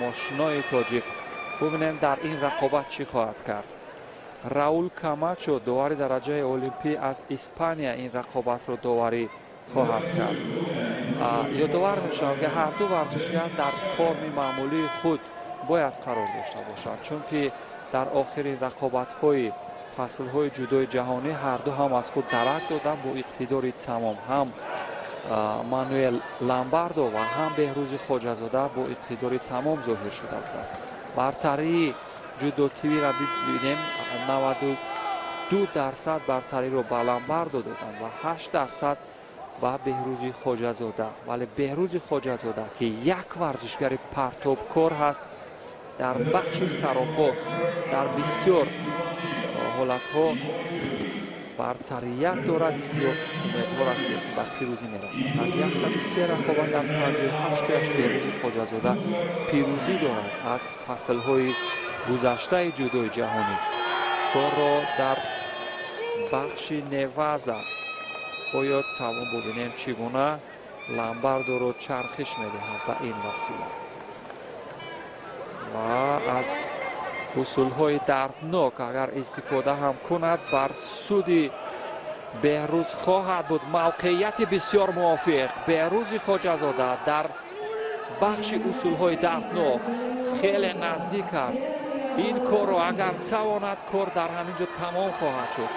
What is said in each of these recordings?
تماشای تاجیک. ببینیم در این رقابت چی خواهد کرد. راول کاماچو داور درجه المپی از اسپانیا این رقابت رو داوری خواهد کرد. یادآور میشم که هر دو ورزشگر در فرم معمولی خود باید قرار داشته باشند، چون که در آخرین رقابت‌های فصل‌های جودوی جهانی هر دو هم از خود درک دادن با اقتدار تمام. هم مانوئل لامباردو و هم بهروز خواجه‌زاده با اقتدار تمام ظاهر شده بودند. برتری جودو تیوی را ببینیم 92% برتری رو به لامباردو دادند و 8% و بهروز خواجه‌زاده. ولی بهروز خواجه‌زاده که یک ورزشگر پرتابکار هست در بخش سراپا در بسیار حالت‌ها برتریت دارد، اینجا امیدوار است که به پیروزی میرسد. از 103 رقابت در 58 بهروز خواجه‌زاده پیروزی دارد از فصل‌های گذشته جودوی جهانی. کار را در بخش نوازه باید تمام ببینیم چگونه لامباردو رو چرخش میدهد به این وسیله و از اصول‌های دردناک اگر استفاده هم کند بر سود بهروز خواهد بود. موقعیت بسیار موافق بهروز خواجه‌زاده در بخش اصول‌های دردناک خیلی نزدیک است. این کار رو اگر تواند کار در همینجا تمام خواهد شد.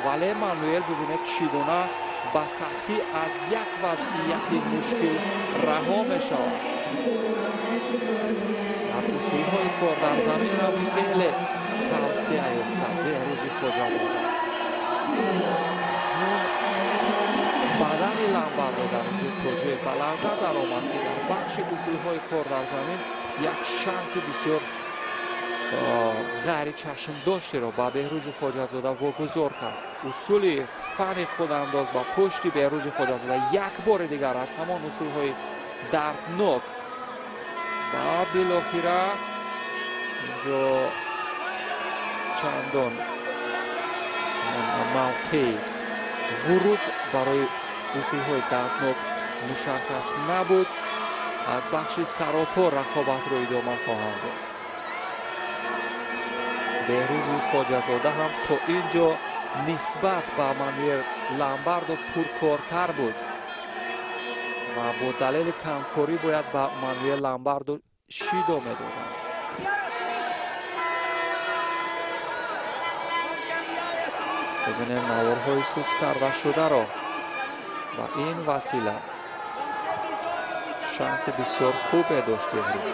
ولی مانوئل ببینید چگونه به سختی از یک وضعیت مشکل رها می شود. در اصول‌های کار در زمین هم خیلی توسعه یافته بهروز خواجه‌زاده. بدن لامباردو در اینجا توجه به لحظه در آمد که در بخش اصول‌های کار در زمین یک شانس بسیار غیر چشم داشته را به بهروز خواجه‌زاده واگذار کرد. اصول فن خودانداز با پشت بهروز خواجه‌زاده یک بار دیگر از همان اصول‌های دردناک و بالاخره اینجا چندان موقع ورود برای اصول‌های دردناک مشخص نبود. از بخش سراپا رقابت رو ادامه خواهند داد. بهروز خواجه‌زاده هم تا اینجا نسبت به مانوئل لامباردو پرکارتر بود و با دلیل کمکاری باید به مانوئل لامباردو شیدو میدادند. ببینیم نوارهای سوس کرده شده را و این وسیله شانس بسیار خوبی داشت بهروز.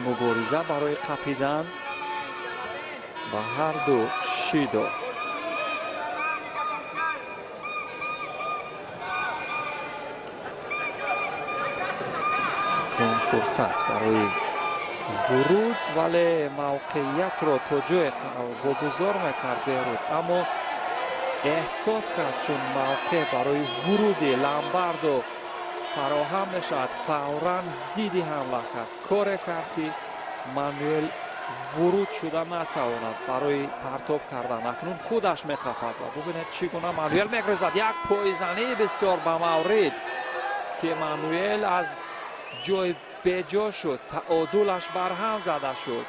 مبارزه برای قپیدن و هر دو شیدو. اون فرصت برای ورود ولی موقعیت رو تا جای واگذار میکرد بهروز، اما احساس کرد چون موقع برای ورود لامباردو فراهم نشد فوراً زیدی حمله کرد. کار کرد که مانوئل ورود شده نتواند برای پرتاب کردن. اکنون خودش می‌تپد و ببینید چگونه مانوئل می‌گریزد. یک پایزنی بسیار به مورد که مانوئل از جای بجا شد، تعادلش برهم زده شد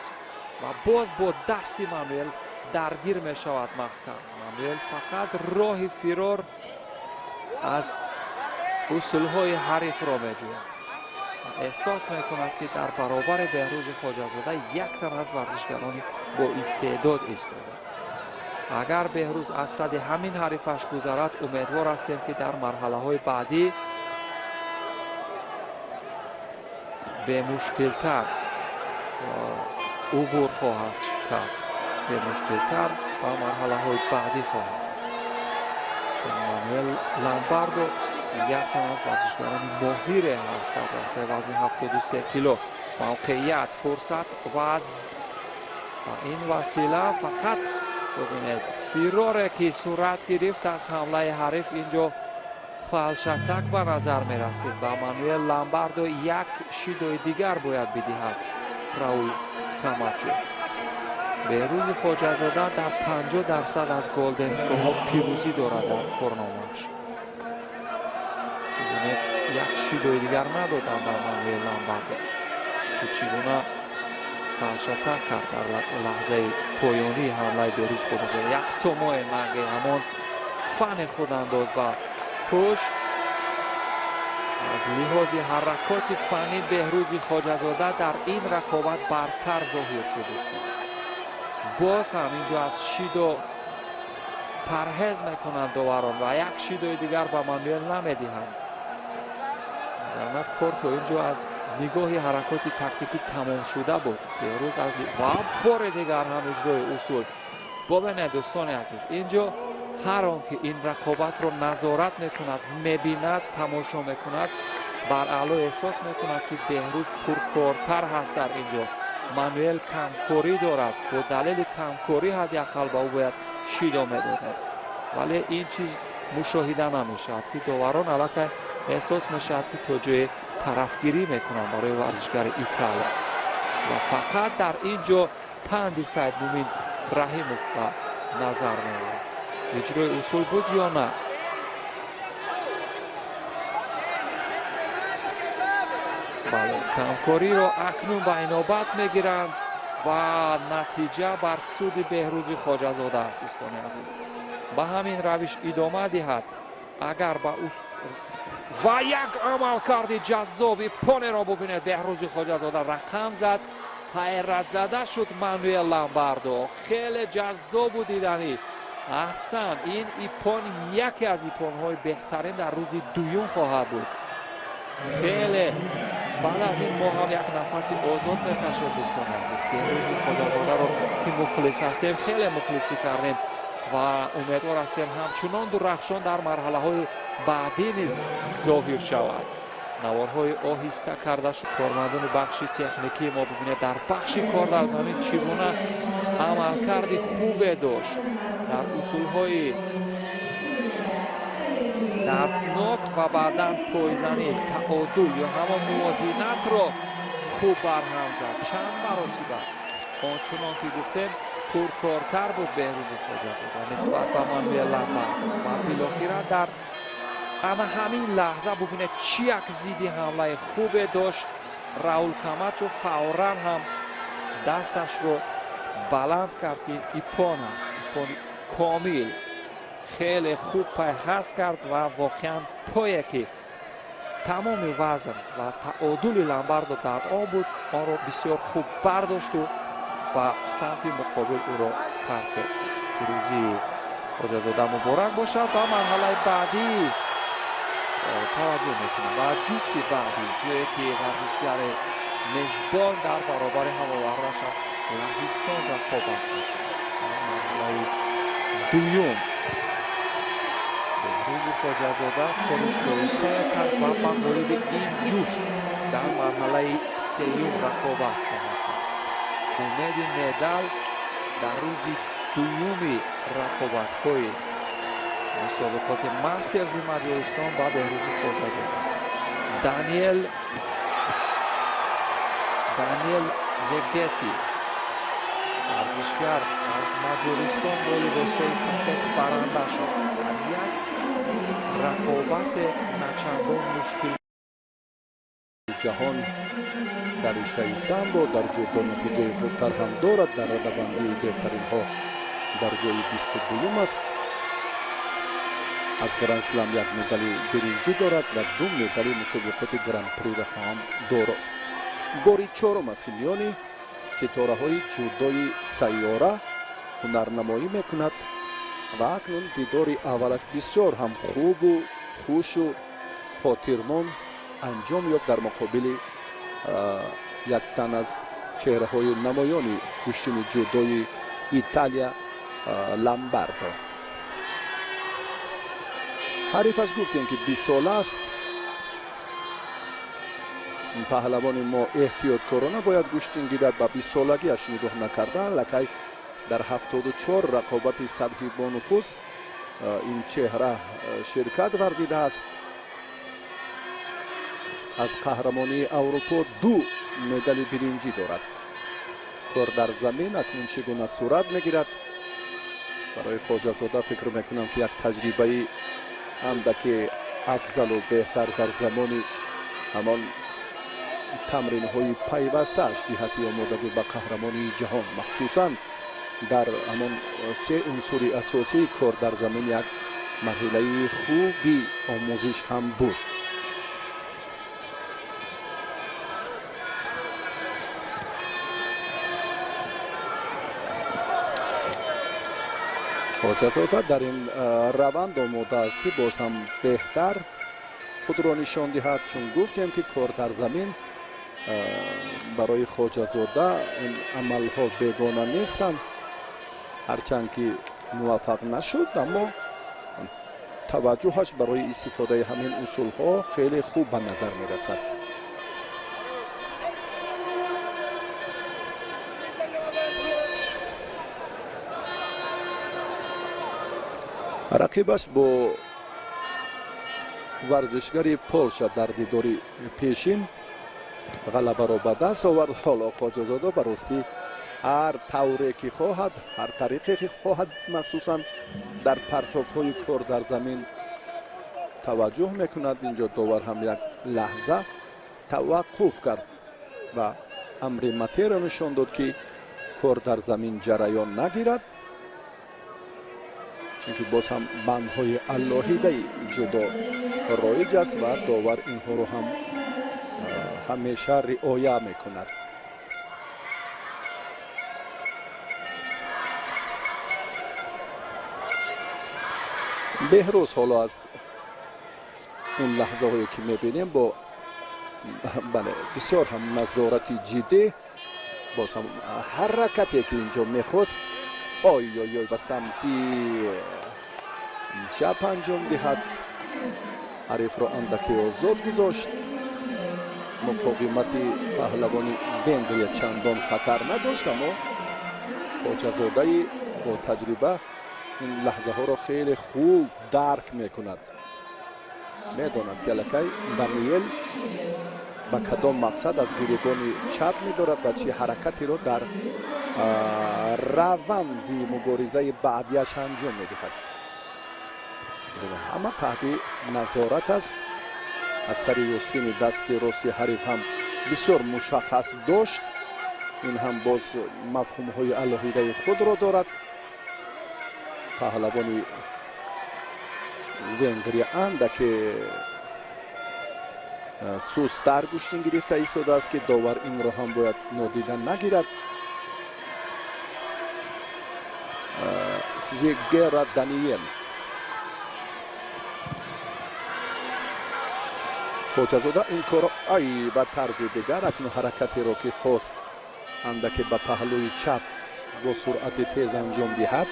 و باز با دست مانوئل درگیر می‌شود محکم. مانوئل فقط راه فرار از اصول‌های حریف را می‌جوید. احساس می‌کند که در برابر بهروز خواجه‌زاده یک تن از ورزشگران با استعداد ایستاده. اگر بهروز از صد همین حریفش گذرد امیدوار هستیم که در مرحله‌های بعدی به مشکل‌تر عبور خواهد کرد. به مشکل‌تر و مرحله‌های بعدی خواهد. مانوئل لامباردو یک تن از ورزشگران ماهر هست در رشته وزن 73 کیلو. موقعیت، فرصت و این وسیله فقط ببینید فراری که صورت گرفت از حمله حریف اینجا فالشتک به نظر می رسید و مانوئل لامباردو یک شیدوی دیگر باید بدهد راول کاماچو. بهروز خواجه‌زاده در 50% از گلدن اسکوها پیروزی دارد در کورنامه‌اش. یک شیدوی دیگر ندادن به مانوئل لامباردو که چگونه فالشتک کرد در لحظه پایانی حمله بهروز خواجه‌زاده. یک تومو منگه همان فن خودانداز و پشت از لحاظ حرکات فنی بهروز خواجه‌زاده در این رقابت برتر ظاهر شده. باز هم اینجا از شیدو پرهیز میکنند داوران و یک شیدوی دیگر به مانوئل نمیدهند. در کورت اینجا از نگاه حرکات تاکتیکی تمام شده بود. بهروز از و بار دیگر هم اجرای اصول. ببینید دوستان عزیز، اینجا هر آن که این رقابت رو نظارت میکند، میبیند، تماشا میکند، بر اعلا احساس میکند که بهروز پرکارتر هست. در اینجا مانوئل کمکاری دارد، با دلیل کمکاری حداقل به او باید شیدو میدادند، ولی این چیز مشاهده نمیشد که داوران علاقه احساس میشد که تا جای طرفگیری میکنند برای ورزشگر ایتالیا و فقط در اینجا پند سید مومین رحیموف به نظر میآید. اجرای اصول بود یا نه؟ بله، کمکاری را اکنون به اینابت میگیرند و نتیجه بر سود بهروز خواجه‌زاده است. دوستان عزیز، به همین روش ادامه دهد. اگر با و یک عملکرد جذابی پانه را ببینید، بهروز خواجه‌زاده رقم زد، حیرت زده شد مانوئل لامباردو. خیلی جذاب و دیدنی. احسن، این ایپان یکی از ایپان‌های بهترین در روز دوم خواهد بود. خیلی بعد از این ما هم یک نفسی آزاد میکشیم دوستان عزیز. بهروز خواجه‌زاده رو که مخلص هستیم خیلی مخلصی کردیم و امیدوار هستیم همچنان درخشان در مرحله های بعدی نیز ظاهر شود. نوارهای آهسته کرده شد. کارمندان بخش تکنیکی ما ببینید در بخش کار در زمین چگونه عملکرد خوبی داشت، در اصولهای دردناک و بعداً پایزنی تعادل یا همان موازنت را خوب برهم زد. چند مراتب آنچنان که گفتیم پرکارتر بود بهروز خواجه‌زاده نسبت به مانوئل لامباردو و بالاخره در همین لحظه ببینید چی یک زیدی حمله خوب داشت. راول کاماچو فوراً هم دستش رو بلند کرد که ایپان است، ایپان کامل خیلی خوب پیحس کرد و واقعا پایی که تمام وزن و تعادل لامباردو در آن بود آن را بسیار خوب برداشت و سمت مقابل او را ترک کرد. پیروزی خواجه‌زاده مبارک باشد. و مرحله بعدی توجه میکنم و جفت بعدی جایی که ورزشگر میزبان در برابر هماوردش از لهستان رقابت میکند. مرحله دوم بهروز خواجه‌زاده خودش شایسته کرد و به مورد این جفت در مرحله سیوم رقابت خواهد کرد. امید مدال در روز دوم رقابت‌های مسابقات ماسترز مجارستان با بهروز خواجه‌زاده است. دانیل جگتی ورزشگر از مجارستان با لباس‌های سفید برنده شد. یک رقابت نچندان مشکل جهان در رشته سامبو در جودو نتیجه خوبتر هم دارد. در رده‌بندی بهترین ها در جای 22 است. از گرند اسلام یک مدال برنجی دارد و 2 مدال مسابقات گرند پری را هم دارد. باری چهارم است که میان ستاره های جودوی سیاره هنرنمایی میکند و اکنون دیدار اولش بسیار هم خوب و خوش و خاطرمند انجام یافت در مقابل یک تن از چهره های نمایان کشتین جودوی ایتالیا، لامباردو. حریفش گفتیم که 20 ساله است. پهلوان ما احتیاط کارانه باید گوشتین گیرد. با 20 سالگیش نگاه نکرده لکه در 74 رقابت سطحی با نفوذ این چهره شرکت ورزیده است аз қаҳрамонии аврупо 2 медали биринҷӣ дорад. кор дар замин акнун чӣ гуна сурат мегирад? барои хоҷазода фикр мекунам ки як таҷрибаи андаке афзалу беҳтар дар замони ҳамон тамринҳои пайвастааш ҷиҳати омодагӣ ба қаҳрамонии ҷаҳон, махсусан дар ҳамон се унсури асосии кор дар замин як марҳилаи хуби омӯзиш ҳам буд. хоҷазода дар ин раванд омодааст ки боз ҳам беҳтар худро нишон диҳад, чун гуфтем ки кор дар замин барои хоҷазода ин амалҳо бегона нестанд. ҳарчанд ки муваффақ нашуд, аммо таваҷҷӯҳаш барои истифодаи ҳамин усулҳо хеле хуб ба назар мерасад. рақибаш бо варзишгари Полша дар дидори пешин ғалабаро ба даст овард. ҳоло хоҷазода ба ростӣ ҳар тавре ки хоҳад, ҳар тариқе ки хоҳад, махсусан дар партофтҳои кор дар замин таваҷҷӯҳ мекунад. инҷо довар ҳам як лаҳза таваққуф кард ва амри матеро нишон дод ки кор дар замин ҷараён нагирад, чунки боз ҳам бандҳои аллоҳидаи ҷудо роиҷ аст ва довар инҳоро ҳам ҳамеша риоя мекунад. беҳрӯз ҳоло аз ин лаҳзаҳое ки мебинем бо бисёр ҳам назорати ҷиддӣ, боз ҳам ҳаракате ки инҷо мехост ой ба самти чап анҷом диҳад, ҳарифро андаке озод гузошт. муқовимати паҳлавони Венгрия чандон хатар надошт, аммо хоҷазодаи бо таҷриба ин лаҳзаҳоро хеле хуб дарк мекунад. медонад ки аллакай Даниел ба кадом мақсад аз гиребони чап медорад ва чӣ ҳаракатеро дар раванди муборизаи баъдияш анҷом медиҳад. ҳама таҳти назорат аст. аз сари ёстини дасти рости ҳариф ҳам бисёр мушаххас дошт. ин ҳам боз мафҳумҳои алоҳидаи худро дорад. паҳлавони Венгрия андаке сустар гӯштин гирифта истодааст ки довар инро ҳам бояд нодида нагирад. Зигера Даниел хоҷазода ин коро ба тарзи дигар акнун ҳаракатеро ки хост андаке ба паҳлӯи чап бо суръати тез анҷом диҳад.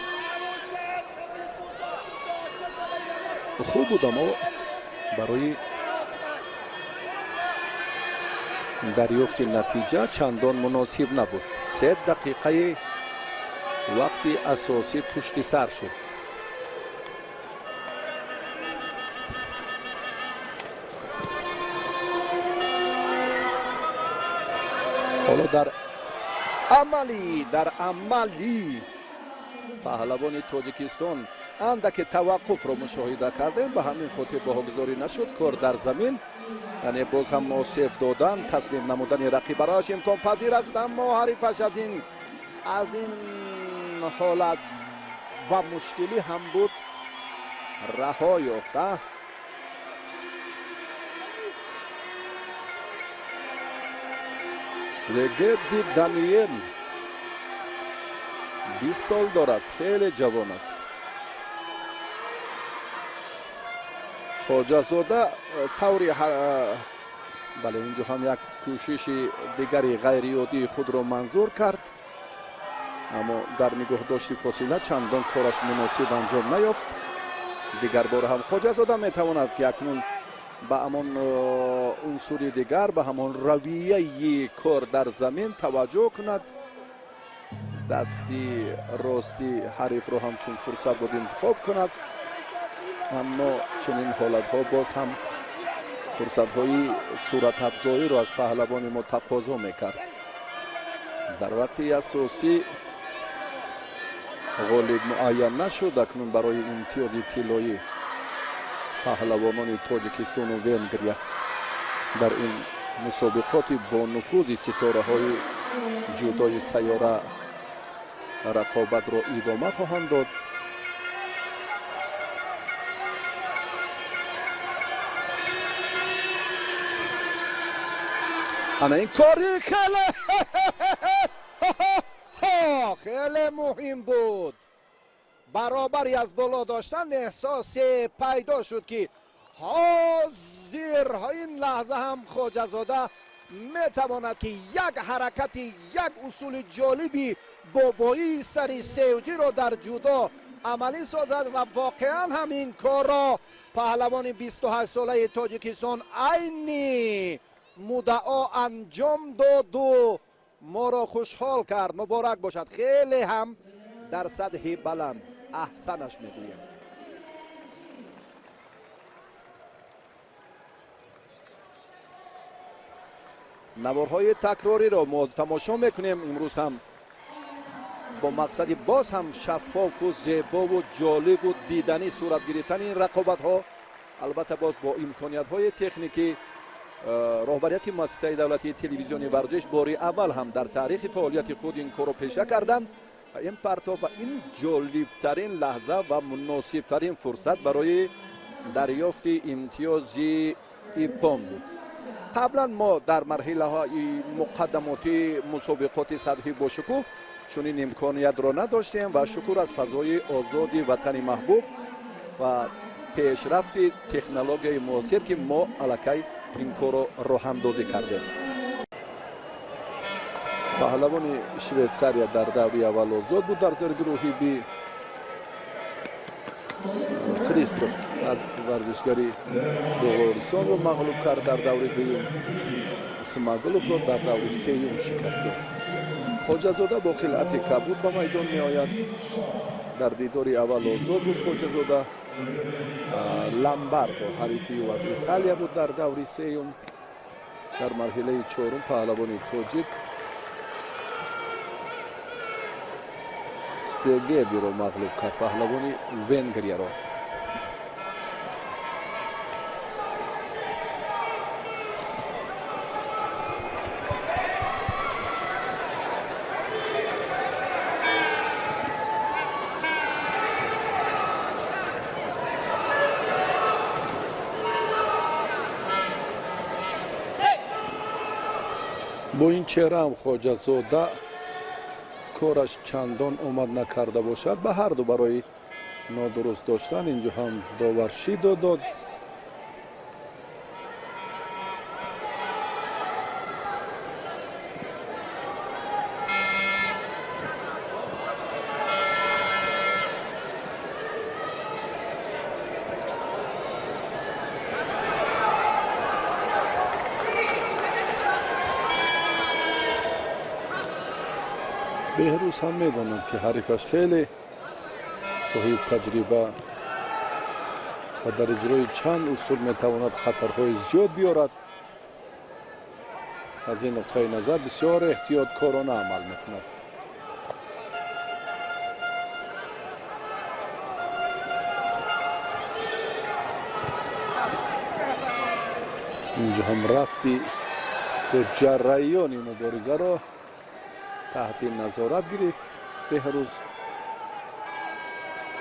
хуб буд, аммо барои дарёфти натиҷа чандон муносиб набуд. 3 дақиқаи вақти асосӣ пушти сар шуд. ҳоло дар амалӣ паҳлавони тоҷикистон андаке таваққуфро мушоҳида кардем. ба ҳамин хотир боҳогузорӣ нашуд. кор дар замин, яъне боз ҳам осеб додан, таслим намудани рақиб барояш имконпазир аст, аммо ҳарифаш аз ин ҳолат ва мушкилӣ ҳам буд раҳо ёфта. Зегеди Даниел 20 сол дорад, хеле ҷавон аст. хоҷазода таври бале инҷо ҳам як кӯшиши дигари ғайриоддии худро манзур кард, аммо дар нигоҳдошти фосила чандон кораш муносиб анҷом наёфт. дигар бора ҳам хоҷазода метавонад ки акнун ба ҳамон унсури дигар, ба ҳамон равияи кор дар замин таваҷҷӯҳ кунад. дасти рости ҳарифро ҳамчун фурсат буд интихоб кунад, аммо чунин ҳолатҳо боз ҳам фурсатҳои суратафзоиро аз паҳлавони мо тақозо мекард. дар вақти асосӣ ғолиб муайян нашуд. акнун барои имтиёзи тиллои паҳлавонони тоҷикистону венгрия дар ин мусобиқоти бонуфузи ситораҳои ҷудои сайёра рақобатро идома хоҳанд дод. ана ин кори хеле муҳим буд. баробари аз боло доштан эҳсосе пайдо шуд ки ҳозир ин лаҳза ҳам хоҷазода метавонад ки як ҳаракати як усули ҷолиби бобоии сари севҷиро дар ҷудо амалӣ созад ва воқеан ҳам ин корро паҳлавони 28 солаи тоҷикистон айни муддао анҷом доду моро хушҳол кард. муборак бошад. хеле ҳам дар сатҳи баланд аҳсанаш мегӯем. наворҳои такрориро мо тамошо мекунем. имрӯз ҳам бо мақсади боз ҳам шаффофу зебову ҷолибу диданӣ сурат гирифтани ин рақобатҳо, албатта боз бо имкониятҳои техникӣ, роҳбарияти муассисаи давлатии телевизиони варзиш бори аввал ҳам дар таърихи фаъолияти худ ин корро пеша карданд. ин партоф ва ин ҷолибтарин лаҳза ва муносибтарин фурсат барои дарёфти имтиёзи иппон буд. қаблан мо дар марҳилаҳои муқаддамоти мусобиқоти сатҳи бошукӯҳ чунин имкониятро надоштем ва шукр аз фазои озоди ватани маҳбуб ва пешрафти технологияи муосир ки мо аллакай ин корро роҳандозӣ кардем. паҳлавони швейтсария дар даври аввал озод буд. дар зергирӯҳи би христоф варзишгари болғористонро мағлуб кард. дар даври дуюм исмагуловро дар даври сеюм шикаст дод. хоҷазода бо хилъати кабуд ба майдон меояд. дар дидори аввал озод буд хоҷазода. ламбардо ҳарифи ӯ аз италия буд дар даври сеюм. дар марҳилаи чорум паҳлавони тоҷик сегедиро мағлуб кард, паҳлавони венгрияро. бо ин чеҳраам хоҷазода кораш чандон омад накарда бошад. ба ҳарду барои нодуруст доштан инҷо ҳам довар шидо дод. беҳрӯз ҳам медонад ки ҳарифаш хеле соҳиб таҷриба ва дар иҷрои чанд усул метавонад хатарҳои зиёд биёрад. аз ин нуқтаи назар бисёр эҳтиёткорона амал мекунад. инҷо ҳам рафти ё ҷараёни муборизаро таҳти назорат гирифт. беҳрӯз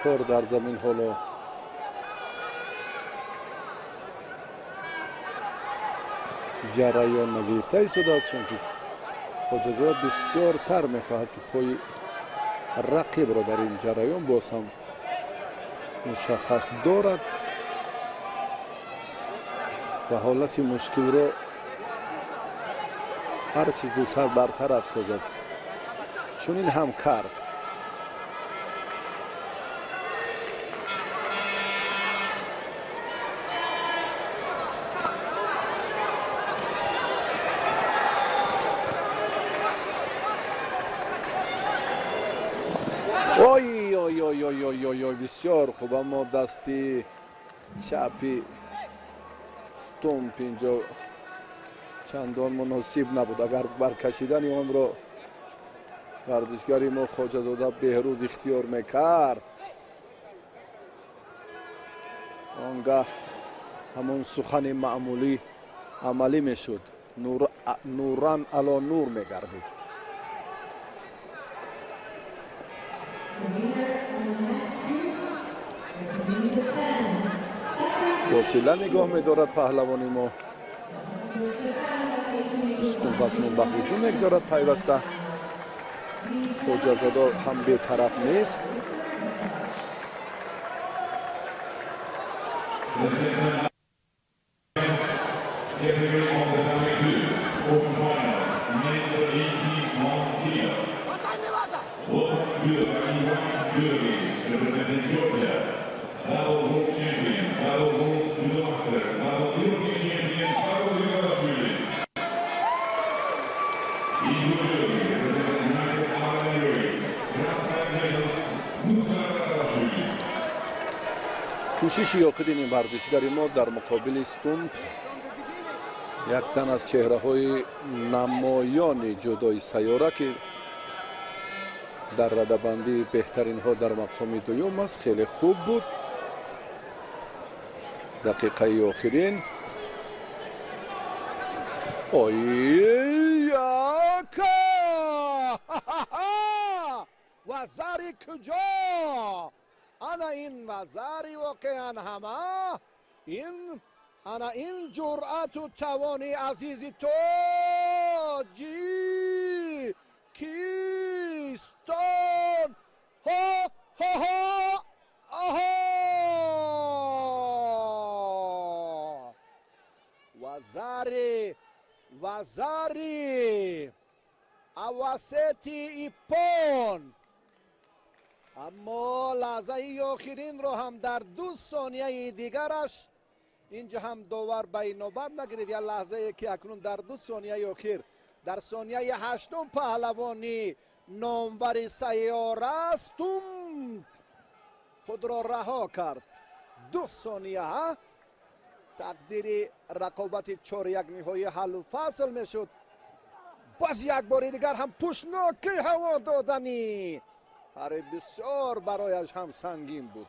кор дар замин ҳоло ҷараён нагирифта истодааст, чунки хоҷазода бисёр тар мехоҳад ки пои рақибро дар ин ҷараён боз ҳам мушаххас дорад ва ҳолати мушкилро ҳарчи зудтар бартараф созад. чунин ҳам кард. ой бисёр хуб, аммо дасти чапи استومپ اینجا چندان مناسب نبود. اگر برکشیدن آن رو ورزشگری ما خواجه‌زاده بهروز اختیار میکرد، آنگاه همون سخن معمولی عملی میشد. نوران علی نور میگردید. فاصله نگاه میدارد پهلوانی ما. استومپ اکنون به هجوم میگذارد پیوسته. خواجه‌زاده هم بی‌طرف نیست. کوششی آخرین این ورزشگری ما در مقابل استومپ، یک تن از چهره های نمایان جدای سیاره که در رده‌بندی بهترین ها در مقام دوم است. خیلی خوب بود. دقیقه آخرین وزاری کجا؟ انا این وزاری واقعا همه این جرأت و توانی عزیزی تو جی کیستان ها ها ها آها وزاری اواسطی ایپون. اما لحظه آخرین رو هم در 2 ثانیه دیگرش اینجا هم داور به نوبت نگرفت. یا لحظه که اکنون در 2 ثانیه آخر در ثانیه 8 پهلوانی نامور سیاره استومپ خود را رها کرد. 2 ثانیه تقدیر رقابت 4-1 نهایی حل و فصل میشد. باز یک بار دیگر هم پوشناکی هوا دادنی بسیار برایش هم سنگین بود.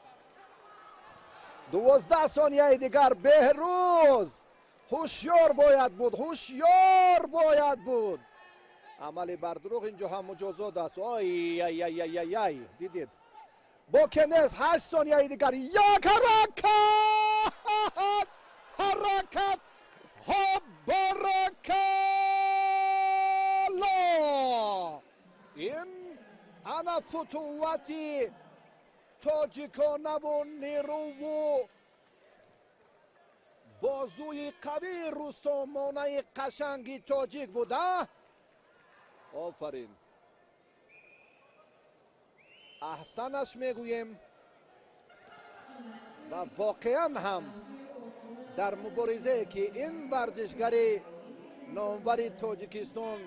12 ثانیه دیگر بهروز هوشیار باید بود. عملی بر دروغ اینجا هم مجازات است. آی دیدید با کنس 8 ثانیه دیگر یک حرکت ها برکلا. این انا فتووتی تاجیکانه و نیرو و بازوی قوی رستمانه قشنگی تاجیک بوده. آفرین، احسنش میگویم. و واقعا هم در مبارزه که این ورزشگری نامور تاجیکستان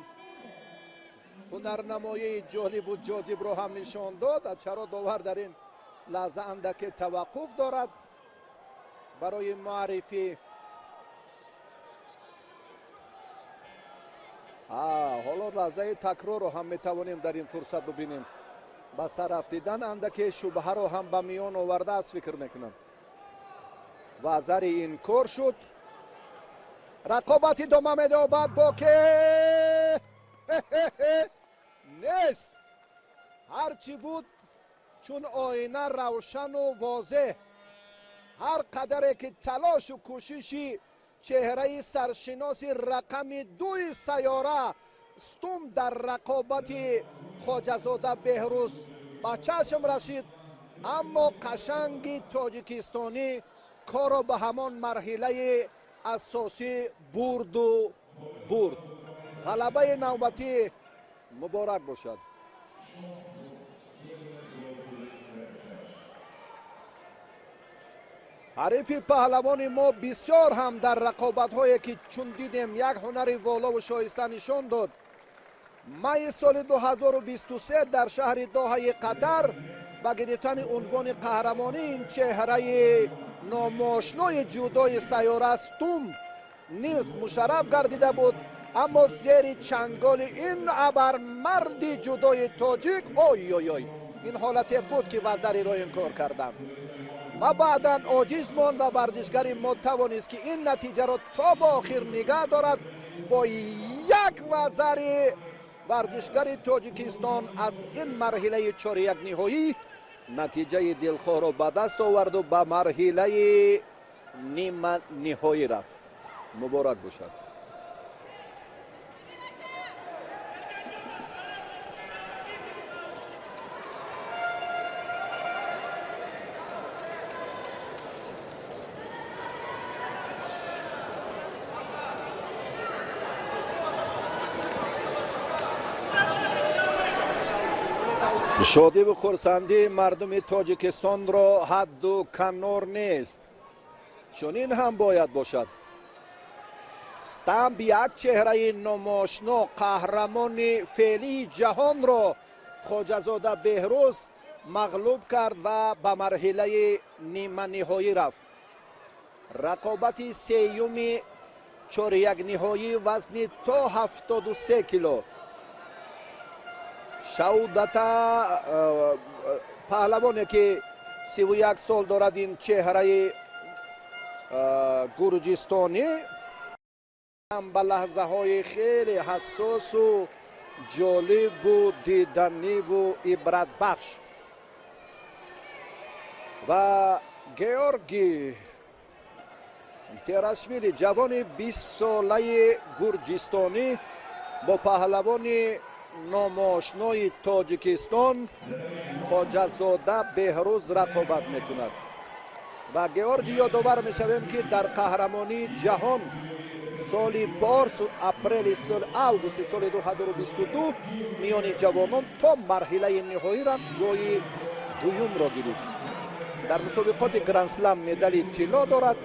هنرنمایی جالب و جاذب رو هم نشان داد. چرا داور در این لحظه اندک توقف دارد برای معرفی. حالا لحظه تکرار رو هم میتوانیم در این فرصت ببینیم. با سر رفتیدن اندک شبهه رو هم به میان آورده است فکر میکنم. وزر این کار شد. رقابتی ادامه میده. بعد با که نیست هرچی بود، چون آینه روشن و واضح. هر قدره که تلاش و کوششی چهره سرشناس رقم 2 سیاره استومپ در رقابت خواجه‌زاده بهروز با چشم رسید، اما قشنگی تاجیکستانی کارو به همان مرحله اساسی برد. غلبه نوبتی مبارک باشد. حریف پهلوان ما بسیار هم در رقابت هایی که چون دیدیم یک هنر والا و شایسته نشان داد. مای سال 2023 در شهر دوحه قطر با گرفتن عنوان قهرمانی این چهره номошнои ҷудои сайёрастум Нилс мушарраф гардида буд, аммо зери чанголи ин абармарди ҷудои тоҷик ой ин ҳолате буд ки вазариро инкор кардам ва баъдан оҷиз монд ва варзишгари мо тавонист ки ин натиҷаро то ба охир нигоҳ дорад. Бо як вазари варзишгари Тоҷикистон аз ин марҳилаи чорякниҳоӣ натиҷаи дилхоҳро ба даст оварду ба марҳилаи нима ниҳоӣ рафт. муборак бошад. шодиву хурсандии мардуми Тоҷикистонро ҳадду канор нест. чунин ҳам бояд бошад. стамп як чеҳраи номошно қаҳрамони феълии ҷаҳонро хоҷазода беҳрӯз мағлуб кард ва ба марҳилаи ниманиҳоӣ рафт. рақобати сеюми чорякниҳоӣ вазни то 73 кило. шаудата паҳлавоне ки 31 сол дорад ин чеҳраи гурҷистонӣ ба лаҳзаҳои хеле ҳассосу ҷолибу диданиву ибратбахш ва георги терашвили ҷавони 20 солаи гурҷистонӣ бо паҳлавони номошнои Тоҷикистон хоҷазода беҳрӯз рақобат мекунад. ва георги ёдовар мешавем ки дар қаҳрамонии ҷаҳон соли борс апрели августи соли 2022 миёни ҷавонон то марҳилаи ниҳоӣ рафт, ҷои дуюмро гирифт. дар мусобиқоти гранд-слам медали тилло дорад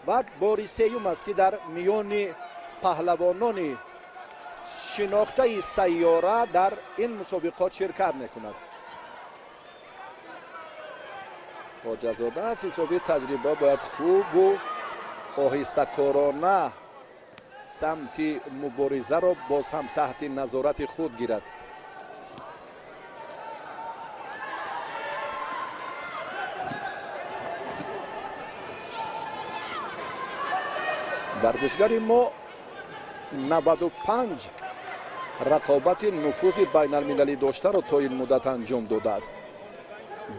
ва бори сеюм аст ки дар миёни паҳлавонони шинохтаи сайёра дар ин мусобиқот ширкат мекунад. хоҷазода аз ҳисоби таҷриба бояд хубу оҳистакорона самти муборизаро боз ҳам таҳти назорати худ гирад. варзишгари мо 95 рақобати нуфузи байналмилалӣ доштаро то ин муддат анҷом додааст.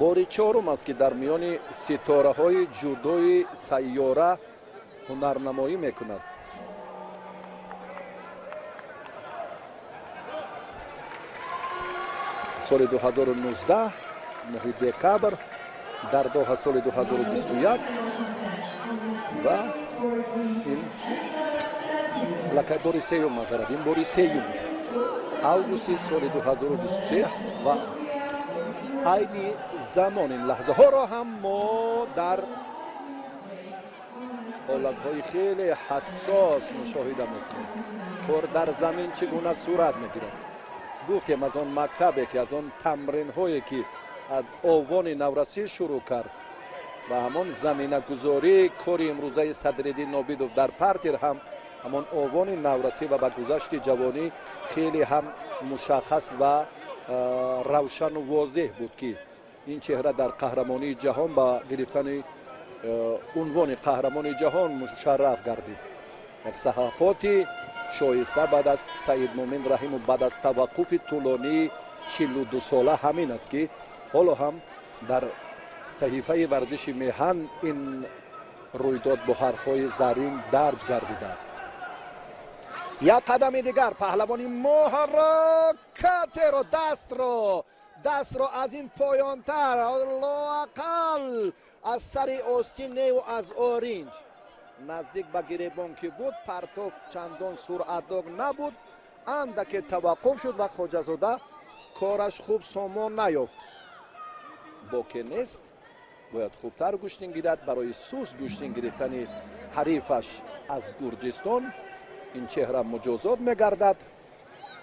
бори чорум аст ки дар миёни ситораҳои ҷудои сайёра ҳунарнамоӣ мекунад. соли 2019 моҳи декабр, дар доҳа соли 2021 ва ин бори сеюм мазарат, ин бори сеюм августи соли 2023 ва айни замон ин лаҳзаҳоро ҳам мо дар ҳолатҳои хеле ҳассос мушоҳида мекунем. кор дар замин чӣ гуна сурат мегирад. гуфтем аз он мактабе ки аз он тамринҳое ки аз овони наврасӣ шурӯъ кард ва ҳамон заминагузории кори имрӯзаи Садриддин Нобидов дар партер ҳам ҳамон овони наврасӣ ва ба гузашти ҷавонӣ хеле ҳам мушаххас ва равшану возеҳ буд ки ин чеҳра дар қаҳрамонии ҷаҳон ба гирифтани унвони қаҳрамони ҷаҳон мушарраф гардид. як саҳафоти шоиста баъд аз Саид Муъмин Раҳимов баъд аз таваққуфи тӯлонии 42 сола ҳамин аст ки ҳоло ҳам дар саҳифаи варзиши меҳан ин рӯйдод бо ҳарфҳои заррин дарҷ гардидааст. як қадами дигар паҳлавони муҳарракатеро дастро аз ин поёнтар лоақал аз сари остиневу аз оринҷ наздик ба гиребон ки буд, партов чандон суръатдор набуд, андаке таваққуф шуд ва хоҷазода кораш хуб сомон наёфт. боке нест, бояд хубтар гӯштин гирад барои суст гӯштин гирифтани ҳарифаш аз Гурҷистон. ин чеҳра муҷозот мегардад.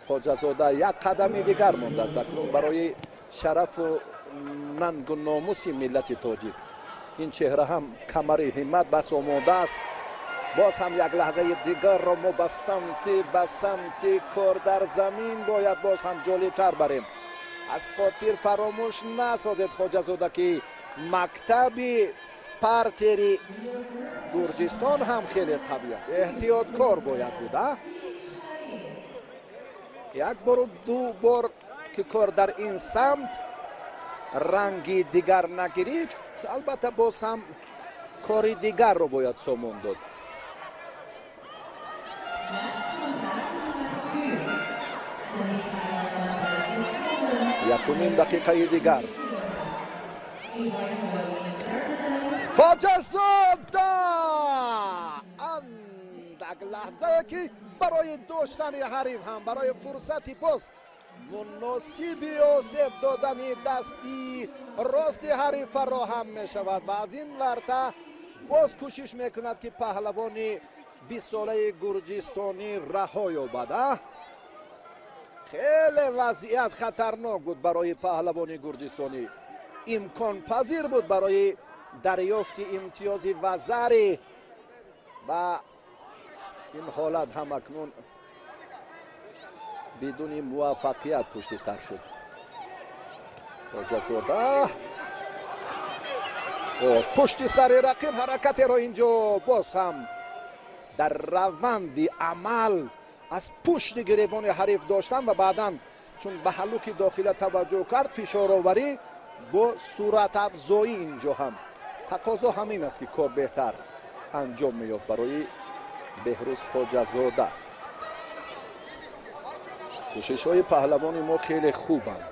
хоҷазода як қадами дигар мондааст акнун барои шарафу нангу номуси миллати тоҷик. این چهره هم کمر همت بس آماده است. باز هم یک لحظه دیگر را ما به سمت کار در زمین باید باز هم جالبتر بریم. از خاطر فراموش نسازید خواجه‌زاده که مکتب پارتری گرجستان هم خیلی قوی است. احتیاطکار باید بود. یک بار و دو بار که کار در این سمت رنگی دیگر نگرفت، البته باز هم کاری دیگر رو باید سامان داد. یکمین دقیقه دیگر خواجه‌زاده اندک لحظه که برای داشتن حریف هم برای فرصتی باز مناسبی آسیب دادن دستی راست حریف فراهم می شود و از این ورطه باز کوشش میکند که پهلوان 20 ساله گرجستانی رها یابد. خیلی وضعیت خطرناک بود برای پهلوان گرجستانی. امکان پذیر بود برای دریافت امتیاز وزری و این حالت هم اکنون بدون موفقیت پشت سر شد. خواجه‌زاده پشت سر رقیب حرکت را اینجا باز هم در روند عمل از پشت گریبان حریف داشتن و بعدا چون به هلوک داخل توجه کرد فشار آوری با صورت افزایی اینجا هم تقاضا همین است که کار بهتر انجام می‌یافت برای بهروز خواجه‌زاده. کوشش‌های پهلوان ما خیلی خوبند.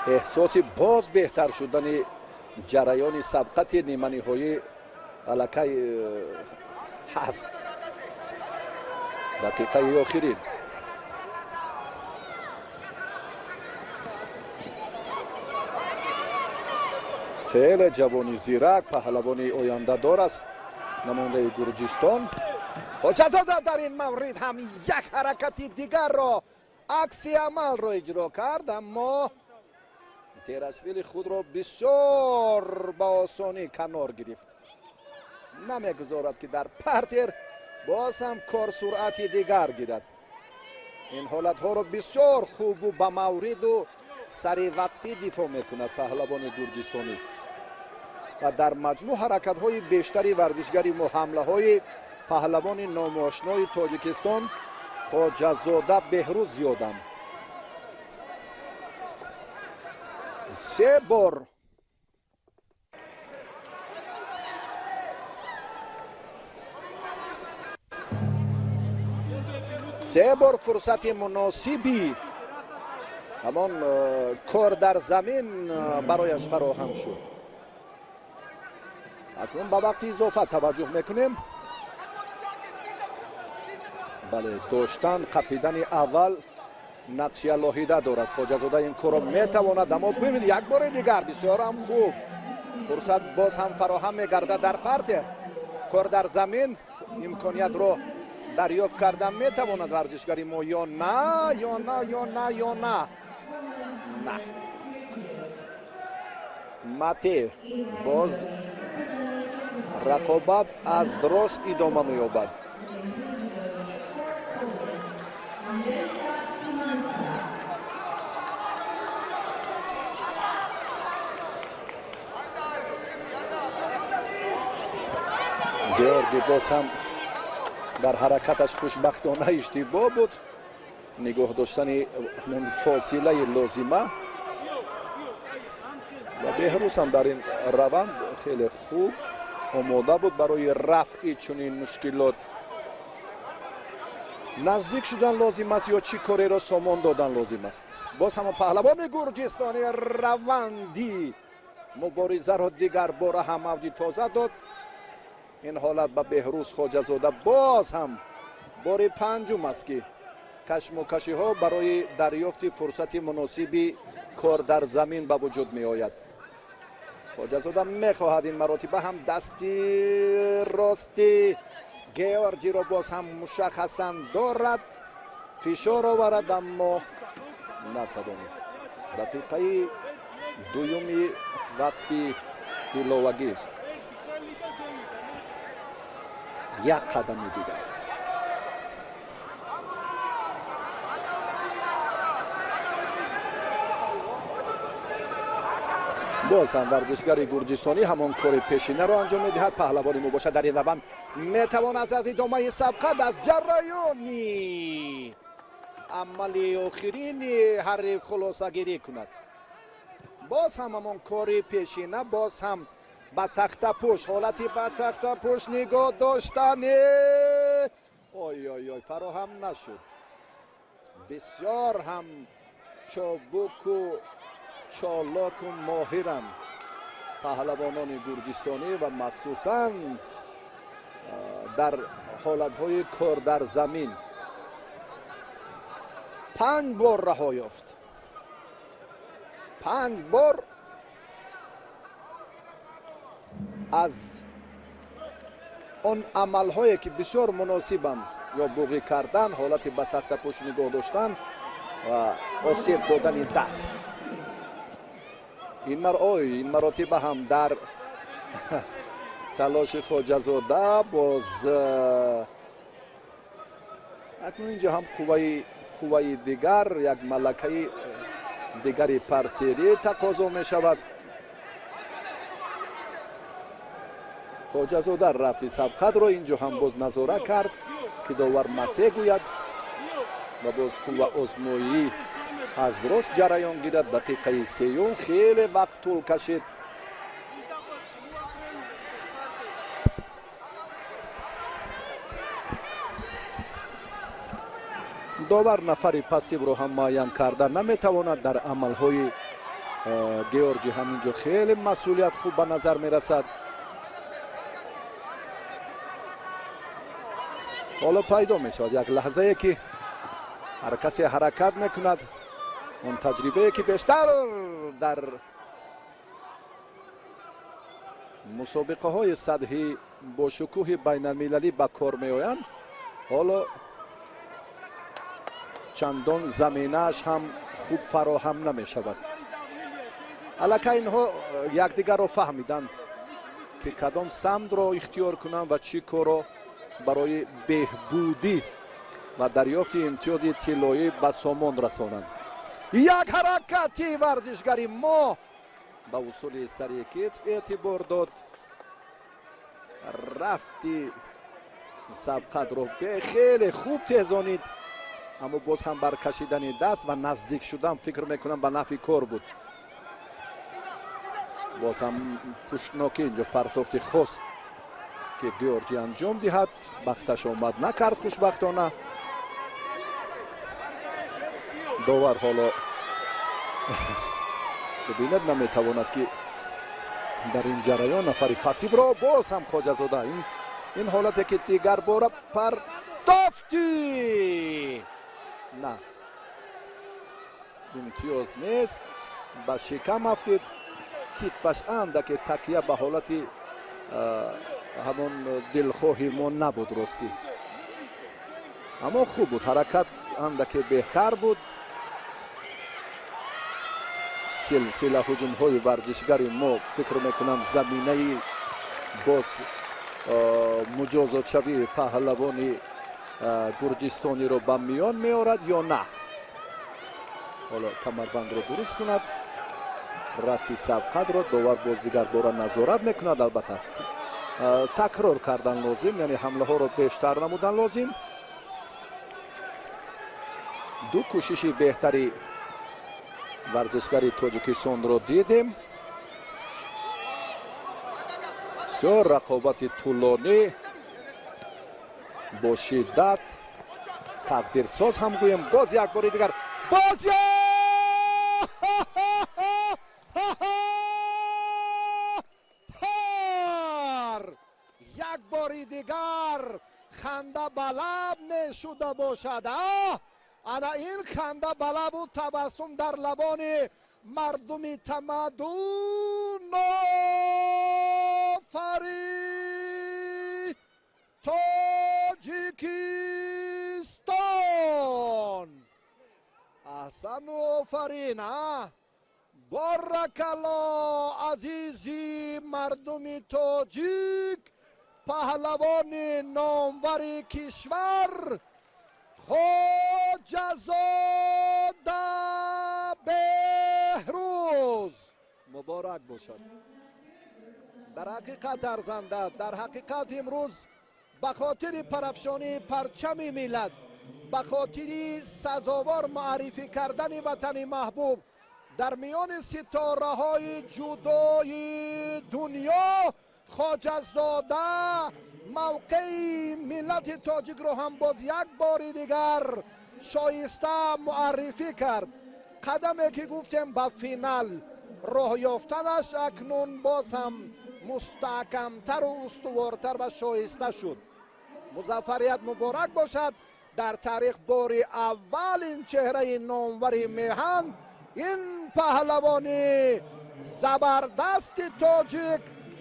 احساس باز بهتر شدن جریان سبقت نیمه نهایی الکی هست. دقیقه آخرین خیلی جوانی زیرک پهلوان آینده دار است نماینده گرجستان. خواجه‌زاده در این مورد هم یک حرکت دیگر را عکس عمل را اجرا کرد، اما تیراسویلی خود را بسیار با آسانی کنار گرفت. نمیگذارد که در پارتر باز هم کار سرعت دیگر گیرد. این حالت ها را بسیار خوب و با مورد و سری وقتی دفاع میکند پهلوان گرجستانی و در مجموع حرکت های بیشتری ورزشگری و حمله های پهلوان ناماشنای تاجیکستان خواجه‌زاده بهروز زیادم. 3 بار فرصت مناسبی همان کار در زمین برایش فراهم شد. اکنون به وقت اضافه توجه میکنیم. بله داشتن قپیدن اول نقشه لاحیده دارد. خواجه‌زاده این کار را میتواند، اما ببینید یک بار دیگر بسیار هم خوب فرصت باز هم فراهم میگردد در پارتر. کار در زمین امکانیت رو دریافت کردن میتواند ورزشگری ما یا نه یا نه یا نه یا نه نه ماته باز رقابت از درست ادامه می‌یابد. گیورگی باز هم در حرکتش خوشبختانه اشتباه بود. نگاه داشتن فاصله لازمه و بهروز هم در این روند خیلی خوب آماده بود برای رفع چنین مشکلات. نزدیک شدن لازم است یا چی کاری را سامان دادن لازم است. باز هم پهلوان گرجستانی روندی مبارزه را دیگر بار هم موج تازه داد. این حالت به بهروز خواجه‌زاده باز هم بار پنجم است که کشمکشی ها برای دریافت فرصت مناسبی کار در زمین به وجود می آید. خواجه‌زاده می خواهد این مراتبه هم دستی راستی گیورجی را باز هم مشخصا دارد فشار آورد، اما نتوانست. دقیقه دومی وقتی ایلوواگی یک قدم دیگر باز هم ورزشگر گرجستانی همان کار پیشینه را انجام می‌دهد. پهلوانی مباشر در این روند میتواند از ادامه سبقت از جریانی عمل آخرین حریف خلاصه گیری کند. باز هم همان کار پیشینه، باز هم با تخت پشت، حالتی با تخت پشت نگاه داشتن اوی فراهم نشد. بسیار هم چابک و چالاک و ماهرند پهلوانان گرجستانی و مخصوصاً در حالتهای کار در زمین. 5 بار رها یافت، 5 بار از آن عملهایی که بسیار مناسبند، یا بوغی کردن، حالت به تخت پشت نگاه داشتن و آسیب دادن دست. این مراتب هم در تلاش خواجه‌زاده باز اکنون اینجا هم قوه دیگر، یک ملکه دیگری پرتری تقاضا می شود. خواجه‌زاده رفتی سبقت را اینجا هم باز نظاره کرد که داور مته گوید و باز قوه آزمایی از درست جریان گیرد. دقیقه 3 خیلی وقت طول کشید. داور نفری پسیو رو هم معین کرده نمیتواند. در عملهای گیورجی همینجا خیلی مسئولیت خوب به نظر میرسد. حالا پیدا میشود یک لحظه که هر کسی حرکت میکند، اون تجربه که بیشتر در مسابقه های سطحی با شکوه بین المللی به کار می آیند، حالا چندان زمینش هم خوب فراهم نمی شود. البته اینها یکدیگر را فهمیدند که کدام سمت را اختیار کنند و چی کار را برای بهبودی و دریافت امتیاز طلایی به سامان رسانند. یک حرکتی ورزشگری ما به اصول سری کتف اعتبار داد، رفتی سبقت را به خیلی خوب تیزانید، اما باز هم برکشیدن دست و نزدیک شدن فکر میکنم به نفع کار بود. باز هم پشتناکی اینجا پرتافت خواست که گیورجی انجام دهد، بختش آمد نکرد خوشبختانه. داور حالا ببیند نمیتواند که در این جریان نفری پسیو را باز هم خواجه‌زاده این حالتی که دیگر باره پرتافتی نه امتیاز نیست، به شکم افتید. کتفش اندک تکیه به حالتی همون دلخواهی ما نبود راستی، اما خوب بود، حرکت اندک بهتر بود. سلسله هجوم های ورزشگری ما فکر میکنم زمینه باز مجازات شوی پهلوانی گرجستانی رو به میان میارد یا نه. حالا کمربند رو درست کند، رفتی سبقت را داور باز دیگر باره نظارت میکند. البته تکرار کردن لازم، یعنی حمله ها رو بیشتر نمودن لازم. دو کوشش بهتری ورزشگری تاجیکستان رو دیدیم. بسیار رقابت طولانی با شدت تقدیرساز هم گویم. باز یک بار دیگر باز یک بار دیگر خنده بلب نشده باشد. انا این خنده بلب و تبسم در لبان مردم تمدن آفرین تاجیکستان. احسن و آفرین. بارکالله عزیزی مردم تاجیک، پهلوان نامور کشور خواجه‌زاده بهروز مبارک باشد. در حقیقت ارزنده، در حقیقت امروز به خاطر پرافشانی پرچم ملت، به خاطر سزاوار معرفی کردن وطن محبوب در میان ستاره های جدای دنیا، خواجه‌زاده موقع ملت تاجیک رو هم باز یک بار دیگر شایسته معرفی کرد. قدمی که گفتیم به فینال راه یافتنش اکنون باز هم مستحکمتر و استوارتر و شایسته شد. موفقیت مبارک باشد. در تاریخ بار اول این چهره نامور میهن، این پهلوان زبردست تاجیک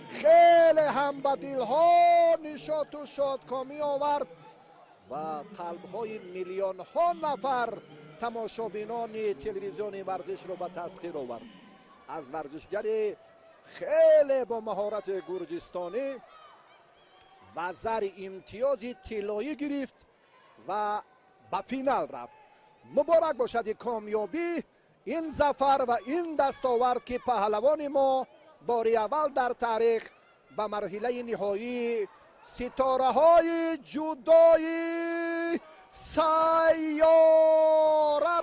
خیلی هم به دلها نشاط و شادکامی آورد و قلب‌های میلیون ها نفر تماشابینان تلویزیون ورزش رو به تسخیر آورد. از ورزشگر خیلی با مهارت گرجستانی و زر امتیازی طلایی گرفت و به فینال رفت. مبارک باشد کامیابی، این ظفر و این دستاورد که پهلوان ما باری اول در تاریخ به مرحله نهایی ستاره های جدای سیاره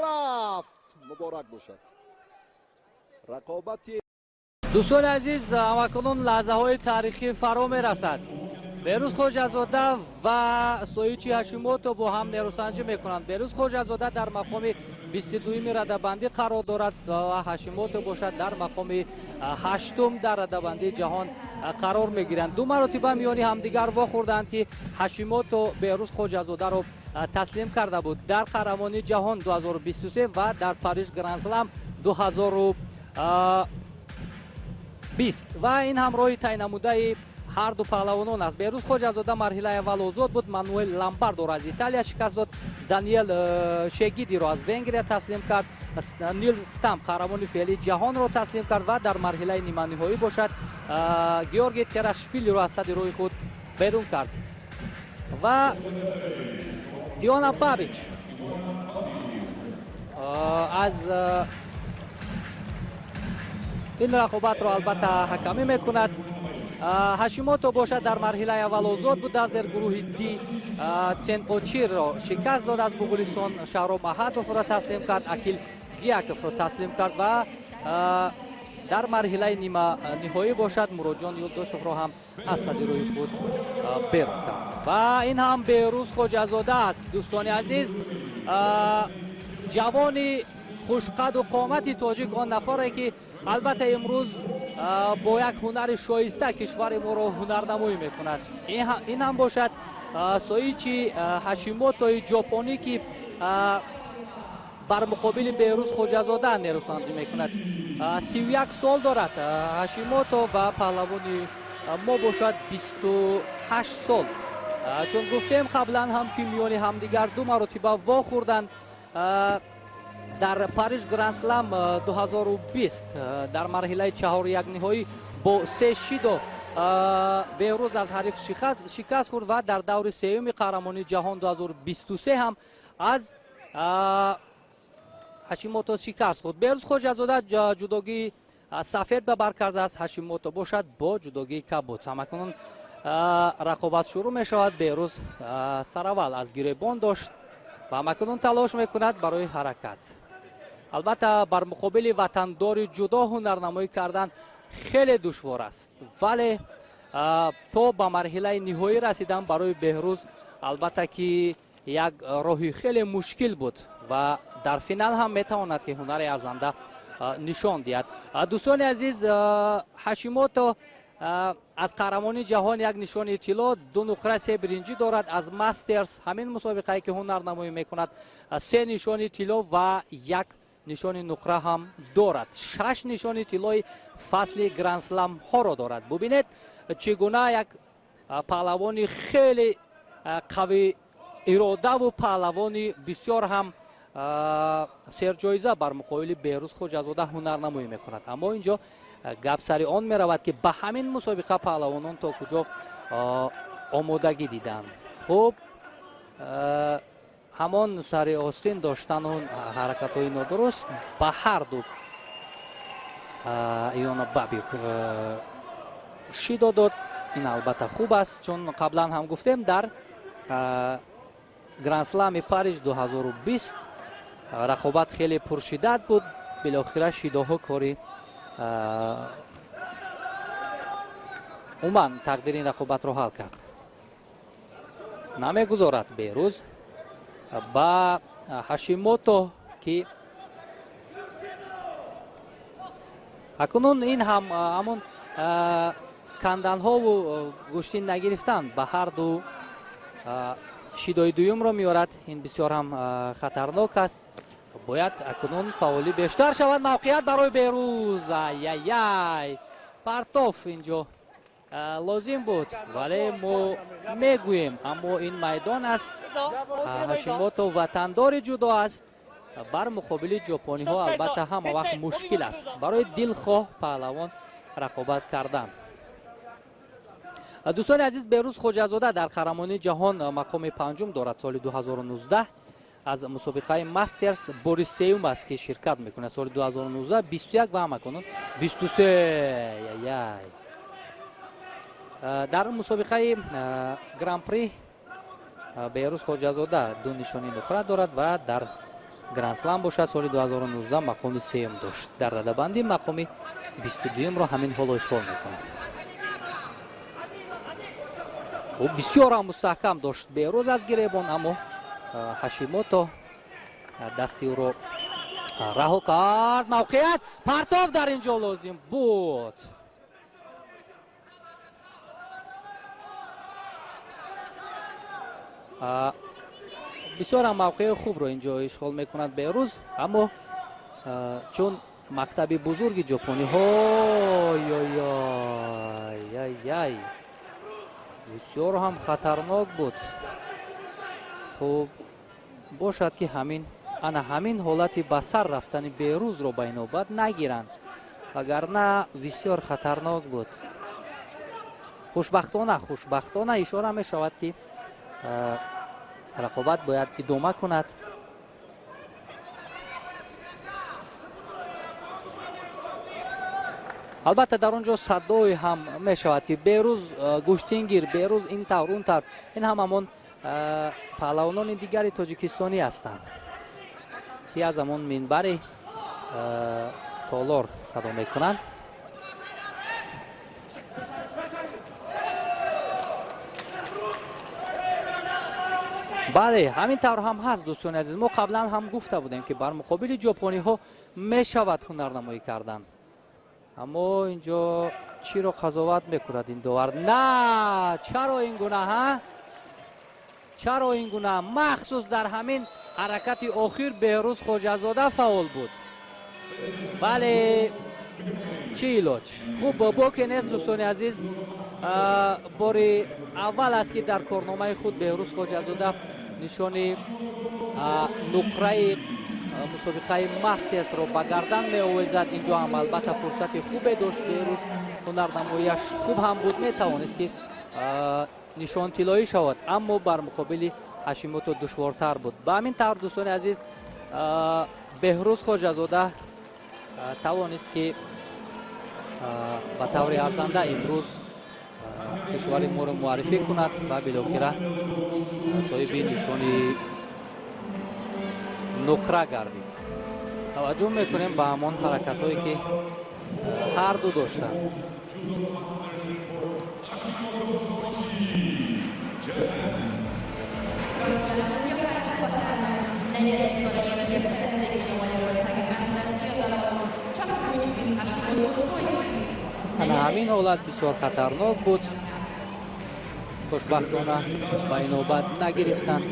رفت. مبارک باشد. رقابتی دوستان عزیز، همکنون لحظه های تاریخی فرا می رسد. بهروز خواجه‌زاده و سویچی هاشیموتو با هم نیروسنجی میکنند. بهروز خواجه‌زاده در مقام 22 رده‌بندی قرار دارد و هاشیموتو باشد در مقام 8 در رده‌بندی جهان قرار میگیرند. دو مرتبه میانی همدیگر واخوردند که هاشیموتو بهروز خواجه‌زاده رو تسلیم کرده بود در قهرمانی جهان 2023 و در پاریس گرند اسلم 2020 و این همراهی تعیین نموده هر دو پهلوانان است. بهروز خواجه‌زاده مرحله اول آزاد بود. مانوئل لامباردو را از ایتالیا شکست داد. دانیل شگیدی را از ونگریا تسلیم کرد. نیل ستام قهرمان فعلی جهان را تسلیم کرد و در مرحله نیمه نهایی باشد گیورگی تراشویلی را از صد روی خود بیرون کرد و ایوانا بابیچ از این رقابت را البته حکمی میکند. هاشیموتو باشد در مرحله اول آزاد بود. از در گروه دی چنپوچیر را شکست داد. از بوغولیستان شهرام احدوف را تسلیم کرد. اکیل گیاکوف را تسلیم کرد و در مرحله نیمه نهایی باشد مروجان یولدوشوف را هم از صد روی خود بیرون کرد و این هم بهروز خواجه‌زاده است. دوستان عزیز، جوانی خوشقد و قامت تاجیک آن نفره که البته امروز با یک هنر شایسته کشور ما را هنرنمایی میکند. این هم باشد سویچی هاشیموتو ژاپنی که بر مقابل بهروز خواجه‌زاده نیروسنجی میکند. 31 سال دارد هاشیموتو و پهلوانی ما باشد 28 سال. چون گفتیم قبلا هم که میانی همدیگر دو مرتبه واخوردند. در پاریس گرند اسلم 2020 در مرحله 4-1 نهایی با 3-6 بهروز از حریف شکست خورد و در دور سوم قهرمانی جهان 2023 هم از هاشیموتو شکست خورد. بهروز خواجه‌زاده جداگی سفید به بر کرده است. هاشیموتو باشد با جداگی کبود. همکنون رقابت شروع می شود. بهروز سراول از گریبان داشت و همکنون تلاش میکند برای حرکت. البته بر مقابل وطندار جدا هنرنمایی کردن خیلی دشوار است، ولی تا به مرحله نهایی رسیدن برای بهروز البته که یک راهی خیلی مشکل بود و در فینال هم میتواند که هنر ارزنده نشان دهد. دوستان عزیز، هاشیموتو از قهرمانی جهان یک نشان طلا، 2 نقره 3 برنجی دارد. از ماسترز همین مسابقه که هنرنمایی میکند 3 نشان طلا و 1 نشان نقره هم دارد. 6 نشان طلای فصل گرند اسلم ها را دارد. ببینید چگونه یک پهلوانی خیلی قوی اراده و پهلوانی بسیار هم серҷоиза бар муқобили беҳрӯз хоҷазода ҳунарнамоӣ мекунад. Аммо инҷо гап сари он меравад ки ба ҳамин мусобиқа паҳлавонон то куҷо омодагӣ диданд. Хуб, ҳамон сари остин доштану ҳаракатҳои нодуруст ба ҳарду Иона Бабик шидо дод. Ин албатта хуб аст, чун қаблан ҳам гуфтем дар гранд-слами Париж 2020 рақобат хеле пуршиддат буд. Билохира шидоҳо кори умуман тақдири ин рақобатро ҳал кард. Намегузорад Беҳрӯз ба Ҳашимото ки акунун ин ҳам ҳамон канданҳову гӯшти нагирифтан ба ҳарду шидои дуюмро меорад. Ин бисёр ҳам хатарнок аст. Бояд акунун фаъолӣ бештар шавад. мавқеият барои Беҳрӯз. Ай партоф инҷо лозим буд, вале мо мегӯем аммо ин майдон аст. Ҳашимото ватандори ҷудо аст. бар муқобили ҷопониҳо албатта ҳама вақт мушкил аст барои дилхоҳ паҳлавон рақобат кардан. дӯстони азиз, Беҳрӯз Хоҷазода дар қаҳрамонии ҷаҳон мақоми панҷум дорад. соли 2019 аз мусобиқаи мастерс бори сеюм аст ки ширкат мекунад. соли 2019 21 ва ҳамакунун 23. дар мусобиқаи гран-при Беҳрӯз Хоҷазода ду нишони нуқра дорад ва дар гранд-слам бошад соли 2019 мақоми сеюм дошт. дар радабандӣ мақоми 22-ро ҳамин ҳоло ишғол мекунад. бисёр ҳам мустаҳкам дошт Беҳрӯз аз гиребон, аммо Ҳашимото дасти ӯро раҳо кард. мавқеият партов дар ин ҷо лозим буд. бисёр ҳам мавқеи хубро ин ҷо ишғол мекунад Беҳрӯз, аммо чун мактаби бузурги ҷопониҳо бисёр ҳам хатарнок буд. хуб, бошад ки ҳамин ҳолати ба сар рафтани Беҳрӯзро ба инобат нагиранд, вагарна бисёр хатарнок буд. хушбахтона ишора мешавад ки рақобат бояд идома кунад. албатта дар он ҷо садои ҳам мешавад ки Беҳрӯз гӯштингир, Беҳрӯз ин тавр он тавр. ин ҳам ҳамон паҳлавонони дигари тоҷикистонӣ ҳастанд ки аз ҳамон минбари толор садо мекунанд. бале, ҳамин тавр ҳам ҳаст дӯстони азиз. мо қаблан ҳам гуфта будем ки бар муқобили ҷопониҳо мешавад ҳунарнамоӣ кардан. аммо ин ҷо чиро қазоват мекунад ин довар? На, чаро ин гуна чаро ин гуна? махсус дар ҳамин ҳаракати охир Беҳрӯз Хоҷазода фаъол буд. бале, чӣ илоҷ? хуб, боке нест дӯстони азиз. бори аввал аст ки дар корномаи худ Беҳрӯз Хоҷазода нишони нуқраи мусобиқаи мастерсро ба гардан меовезад. ин ҷо ҳам албатта фурсати хубе дошт Беҳрӯз. ҳунарнамоияш хуб ҳам буд, метавонист ки нишонтилоӣ шавад, аммо бар муқобили Ҳашимото душвортар буд. ба ҳамин тавр дӯстони азиз, Беҳрӯз Хоҷазода тавонист ки ба таври арзанда имрӯз кишвари моро муаррифӣ кунад ва билохира соҳиби нишони нуқра гардид. таваҷҷӯҳ мекунем ба ҳамон ҳаракатҳое ки ҳарду доштанд. ҳамин ҳолат бисёр хатарнок буд. хушбахтона ба инобат нагирифтанд.